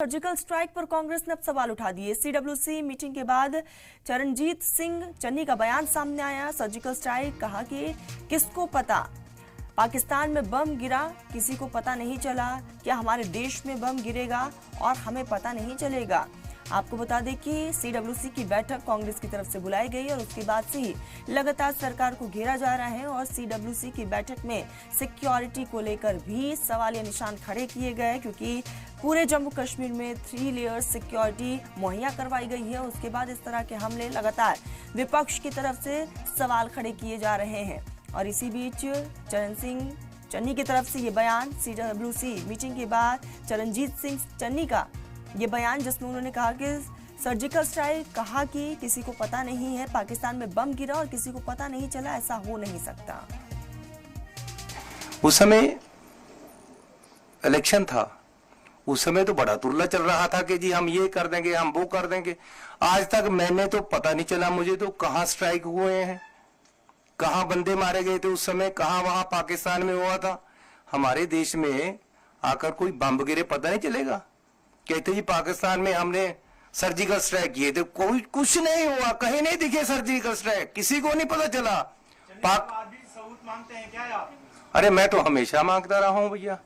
Surgical strike पर कांग्रेस ने अब सवाल उठा दिए। सीडब्ल्यूसी मीटिंग के बाद चरणजीत सिंह चन्नी का बयान सामने आया। सर्जिकल स्ट्राइक, कहा कि किसको पता पाकिस्तान में बम गिरा, किसी को पता नहीं चला। क्या हमारे देश में बम गिरेगा और हमें पता नहीं चलेगा? आपको बता दें कि सीडब्ल्यूसी की बैठक कांग्रेस की तरफ से बुलाई गई और उसके बाद से ही लगातार सरकार को घेरा जा रहा है और सीडब्ल्यूसी की बैठक में सिक्योरिटी को लेकर भी सवालिया निशान खड़े किए गए, क्योंकि पूरे जम्मू कश्मीर में 3 लेयर सिक्योरिटी मुहैया करवाई गई है। उसके बाद इस तरह के हमले लगातार विपक्ष की तरफ से सवाल खड़े किए जा रहे हैं। और इसी बीच चरण सिंह चन्नी की तरफ से ये बयान, सीडब्ल्यूसी मीटिंग के बाद चरणजीत सिंह चन्नी का ये बयान, जिसमें उन्होंने कहा कि सर्जिकल स्ट्राइक, कहा कि किसी को पता नहीं है पाकिस्तान में बम गिरा और किसी को पता नहीं चला, ऐसा हो नहीं सकता। उस समय इलेक्शन था, उस समय तो बड़ा तुरला चल रहा था कि जी हम ये कर देंगे, हम वो कर देंगे। आज तक मैंने तो पता नहीं चला मुझे तो कहां स्ट्राइक हुए हैं, कहां बंदे मारे गए थे उस समय, कहां वहां पाकिस्तान में हुआ था। हमारे देश में आकर कोई बम गिरे पता नहीं चलेगा। कहते जी पाकिस्तान में हमने सर्जिकल स्ट्राइक किए थे, कोई कुछ नहीं हुआ, कहीं नहीं दिखे सर्जिकल स्ट्राइक, किसी को नहीं पता चला। पाक सबूत मांगते हैं क्या आप? अरे मैं तो हमेशा मांगता रहा हूं भैया।